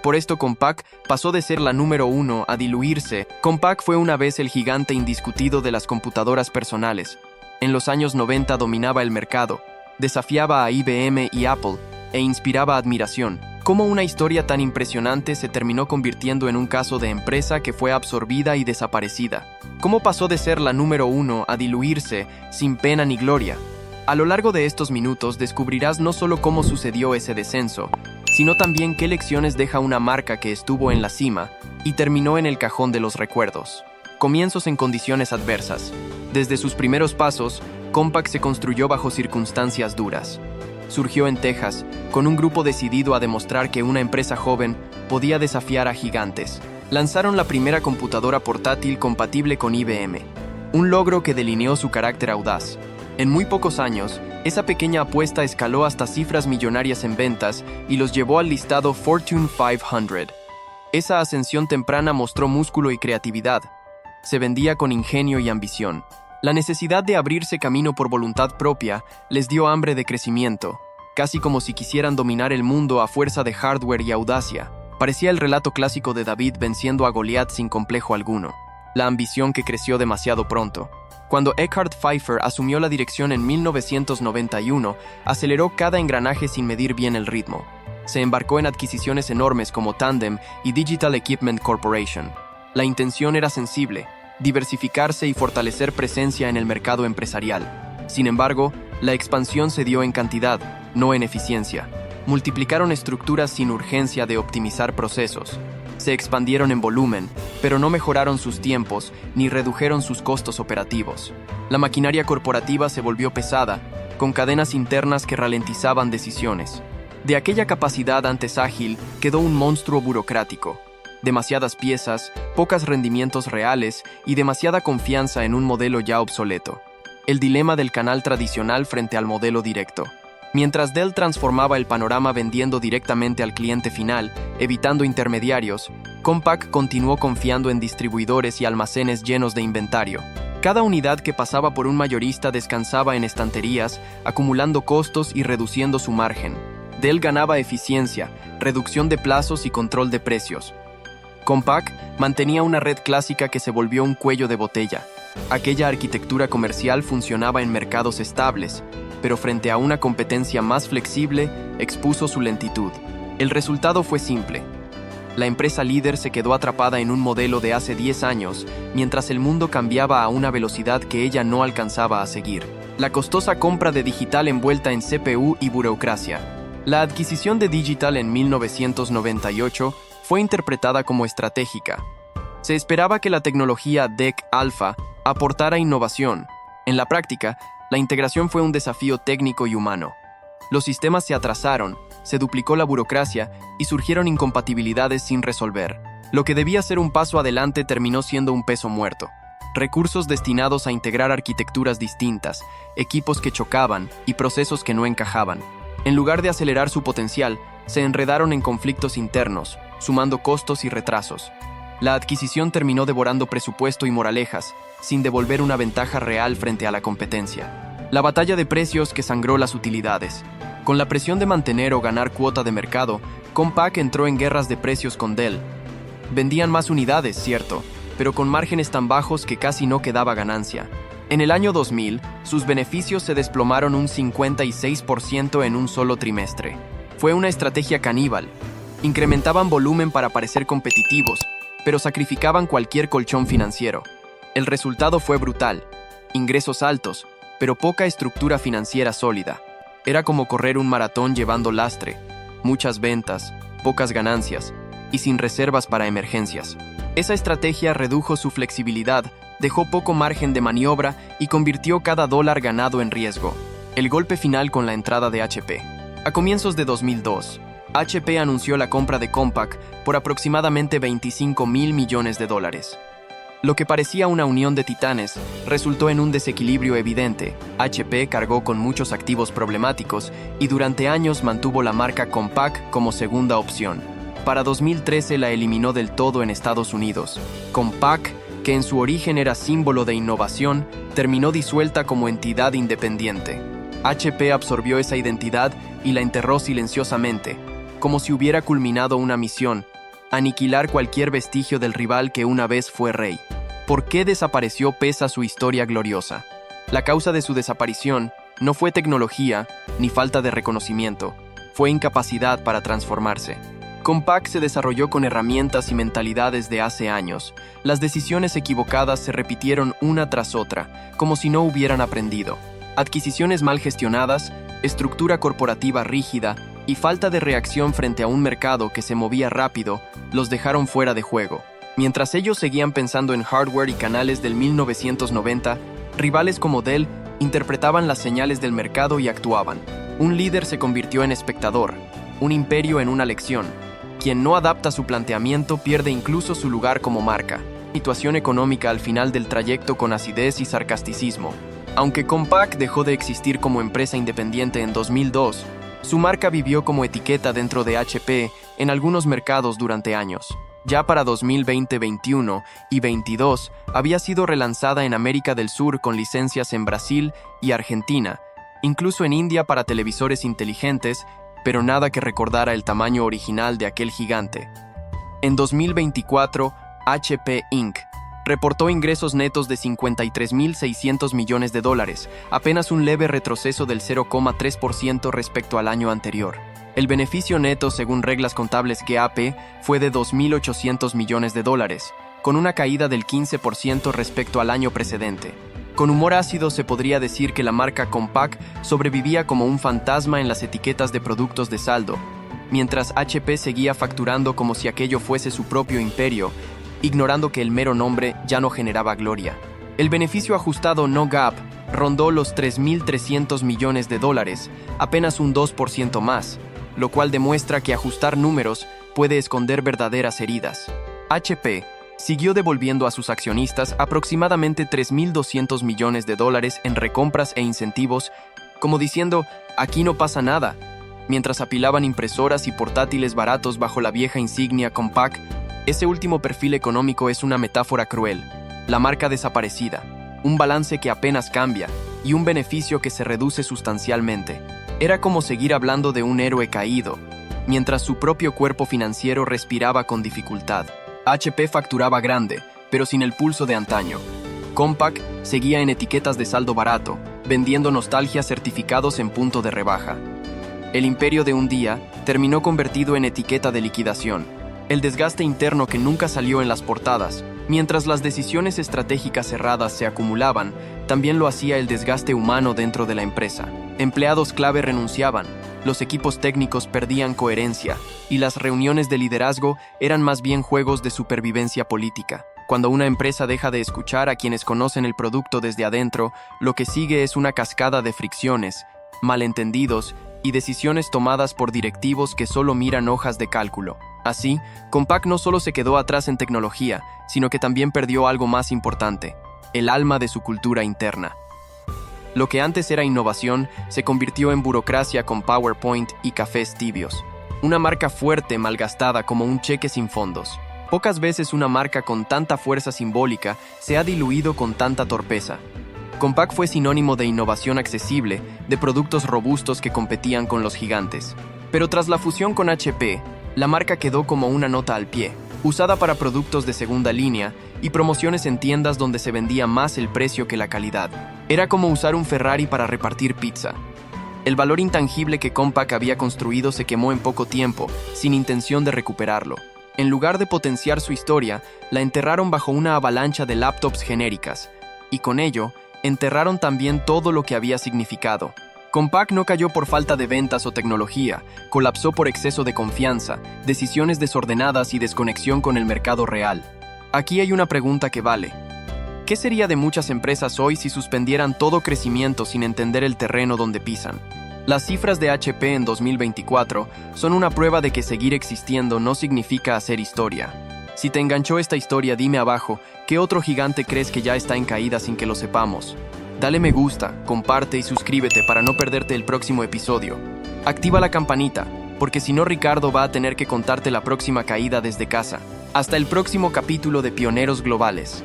Por esto Compaq pasó de ser la número 1 a diluirse. Compaq fue una vez el gigante indiscutido de las computadoras personales. En los años 90 dominaba el mercado, desafiaba a IBM y Apple e inspiraba admiración. Cómo una historia tan impresionante se terminó convirtiendo en un caso de empresa que fue absorbida y desaparecida. Cómo pasó de ser la número 1 a diluirse sin pena ni gloria. A lo largo de estos minutos descubrirás no solo cómo sucedió ese descenso, sino también qué lecciones deja una marca que estuvo en la cima y terminó en el cajón de los recuerdos. Comienzos en condiciones adversas. Desde sus primeros pasos, Compaq se construyó bajo circunstancias duras. Surgió en Texas, con un grupo decidido a demostrar que una empresa joven podía desafiar a gigantes. Lanzaron la primera computadora portátil compatible con IBM, un logro que delineó su carácter audaz. En muy pocos años, esa pequeña apuesta escaló hasta cifras millonarias en ventas y los llevó al listado Fortune 500. Esa ascensión temprana mostró músculo y creatividad. Se vendía con ingenio y ambición. La necesidad de abrirse camino por voluntad propia les dio hambre de crecimiento, casi como si quisieran dominar el mundo a fuerza de hardware y audacia. Parecía el relato clásico de David venciendo a Goliat sin complejo alguno. La ambición que creció demasiado pronto. Cuando Eckhard Pfeiffer asumió la dirección en 1991, aceleró cada engranaje sin medir bien el ritmo. Se embarcó en adquisiciones enormes como Tandem y Digital Equipment Corporation. La intención era sensible: diversificarse y fortalecer presencia en el mercado empresarial. Sin embargo, la expansión se dio en cantidad, no en eficiencia. Multiplicaron estructuras sin urgencia de optimizar procesos. Se expandieron en volumen, pero no mejoraron sus tiempos ni redujeron sus costos operativos. La maquinaria corporativa se volvió pesada, con cadenas internas que ralentizaban decisiones. De aquella capacidad antes ágil quedó un monstruo burocrático. Demasiadas piezas, pocos rendimientos reales y demasiada confianza en un modelo ya obsoleto. El dilema del canal tradicional frente al modelo directo. Mientras Dell transformaba el panorama vendiendo directamente al cliente final, evitando intermediarios, Compaq continuó confiando en distribuidores y almacenes llenos de inventario. Cada unidad que pasaba por un mayorista descansaba en estanterías, acumulando costos y reduciendo su margen. Dell ganaba eficiencia, reducción de plazos y control de precios. Compaq mantenía una red clásica que se volvió un cuello de botella. Aquella arquitectura comercial funcionaba en mercados estables, pero frente a una competencia más flexible, expuso su lentitud. El resultado fue simple. La empresa líder se quedó atrapada en un modelo de hace 10 años, mientras el mundo cambiaba a una velocidad que ella no alcanzaba a seguir. La costosa compra de Digital envuelta en CPU y burocracia. La adquisición de Digital en 1998 fue interpretada como estratégica. Se esperaba que la tecnología DEC Alpha aportara innovación. En la práctica, la integración fue un desafío técnico y humano. Los sistemas se atrasaron, se duplicó la burocracia y surgieron incompatibilidades sin resolver. Lo que debía ser un paso adelante terminó siendo un peso muerto. Recursos destinados a integrar arquitecturas distintas, equipos que chocaban y procesos que no encajaban. En lugar de acelerar su potencial, se enredaron en conflictos internos, sumando costos y retrasos. La adquisición terminó devorando presupuesto y moralejas, sin devolver una ventaja real frente a la competencia. La batalla de precios que sangró las utilidades. Con la presión de mantener o ganar cuota de mercado, Compaq entró en guerras de precios con Dell. Vendían más unidades, cierto, pero con márgenes tan bajos que casi no quedaba ganancia. En el año 2000, sus beneficios se desplomaron un 56% en un solo trimestre. Fue una estrategia caníbal. Incrementaban volumen para parecer competitivos, pero sacrificaban cualquier colchón financiero. El resultado fue brutal. Ingresos altos, pero poca estructura financiera sólida. Era como correr un maratón llevando lastre, muchas ventas, pocas ganancias y sin reservas para emergencias. Esa estrategia redujo su flexibilidad, dejó poco margen de maniobra y convirtió cada dólar ganado en riesgo. El golpe final con la entrada de HP. A comienzos de 2002, HP anunció la compra de Compaq por aproximadamente $25,000 millones. Lo que parecía una unión de titanes resultó en un desequilibrio evidente. HP cargó con muchos activos problemáticos y durante años mantuvo la marca Compaq como segunda opción. Para 2013 la eliminó del todo en Estados Unidos. Compaq, que en su origen era símbolo de innovación, terminó disuelta como entidad independiente. HP absorbió esa identidad y la enterró silenciosamente, como si hubiera culminado una misión, aniquilar cualquier vestigio del rival que una vez fue rey. ¿Por qué desapareció pese a su historia gloriosa? La causa de su desaparición no fue tecnología ni falta de reconocimiento, fue incapacidad para transformarse. Compaq se desarrolló con herramientas y mentalidades de hace años. Las decisiones equivocadas se repitieron una tras otra, como si no hubieran aprendido. Adquisiciones mal gestionadas, estructura corporativa rígida y falta de reacción frente a un mercado que se movía rápido los dejaron fuera de juego. Mientras ellos seguían pensando en hardware y canales del 1990, rivales como Dell interpretaban las señales del mercado y actuaban. Un líder se convirtió en espectador, un imperio en una lección. Quien no adapta su planteamiento pierde incluso su lugar como marca. Situación económica al final del trayecto con acidez y sarcasticismo. Aunque Compaq dejó de existir como empresa independiente en 2002, su marca vivió como etiqueta dentro de HP en algunos mercados durante años. Ya para 2020, 21 y 22 había sido relanzada en América del Sur con licencias en Brasil y Argentina, incluso en India para televisores inteligentes, pero nada que recordara el tamaño original de aquel gigante. En 2024, HP Inc. reportó ingresos netos de $53.600 millones, apenas un leve retroceso del 0,3% respecto al año anterior. El beneficio neto, según reglas contables GAAP, fue de $2.800 millones, con una caída del 15% respecto al año precedente. Con humor ácido se podría decir que la marca Compaq sobrevivía como un fantasma en las etiquetas de productos de saldo, mientras HP seguía facturando como si aquello fuese su propio imperio, ignorando que el mero nombre ya no generaba gloria. El beneficio ajustado no GAAP rondó los $3.300 millones, apenas un 2% más, lo cual demuestra que ajustar números puede esconder verdaderas heridas. HP siguió devolviendo a sus accionistas aproximadamente $3.200 millones en recompras e incentivos, como diciendo, aquí no pasa nada, mientras apilaban impresoras y portátiles baratos bajo la vieja insignia Compaq. Ese último perfil económico es una metáfora cruel, la marca desaparecida, un balance que apenas cambia y un beneficio que se reduce sustancialmente. Era como seguir hablando de un héroe caído, mientras su propio cuerpo financiero respiraba con dificultad. HP facturaba grande, pero sin el pulso de antaño. Compaq seguía en etiquetas de saldo barato, vendiendo nostalgia certificados en punto de rebaja. El imperio de un día terminó convertido en etiqueta de liquidación. El desgaste interno que nunca salió en las portadas, mientras las decisiones estratégicas erradas se acumulaban, también lo hacía el desgaste humano dentro de la empresa. Empleados clave renunciaban, los equipos técnicos perdían coherencia y las reuniones de liderazgo eran más bien juegos de supervivencia política. Cuando una empresa deja de escuchar a quienes conocen el producto desde adentro, lo que sigue es una cascada de fricciones, malentendidos y decisiones tomadas por directivos que solo miran hojas de cálculo. Así, Compaq no solo se quedó atrás en tecnología, sino que también perdió algo más importante, el alma de su cultura interna. Lo que antes era innovación se convirtió en burocracia con PowerPoint y cafés tibios. Una marca fuerte malgastada como un cheque sin fondos. Pocas veces una marca con tanta fuerza simbólica se ha diluido con tanta torpeza. Compaq fue sinónimo de innovación accesible, de productos robustos que competían con los gigantes. Pero tras la fusión con HP, la marca quedó como una nota al pie, usada para productos de segunda línea y promociones en tiendas donde se vendía más el precio que la calidad. Era como usar un Ferrari para repartir pizza. El valor intangible que Compaq había construido se quemó en poco tiempo, sin intención de recuperarlo. En lugar de potenciar su historia, la enterraron bajo una avalancha de laptops genéricas, y con ello, enterraron también todo lo que había significado. Compaq no cayó por falta de ventas o tecnología, colapsó por exceso de confianza, decisiones desordenadas y desconexión con el mercado real. Aquí hay una pregunta que vale. ¿Qué sería de muchas empresas hoy si suspendieran todo crecimiento sin entender el terreno donde pisan? Las cifras de HP en 2024 son una prueba de que seguir existiendo no significa hacer historia. Si te enganchó esta historia, dime abajo, ¿qué otro gigante crees que ya está en caída sin que lo sepamos? Dale me gusta, comparte y suscríbete para no perderte el próximo episodio. Activa la campanita, porque si no Ricardo va a tener que contarte la próxima caída desde casa. Hasta el próximo capítulo de Pioneros Globales.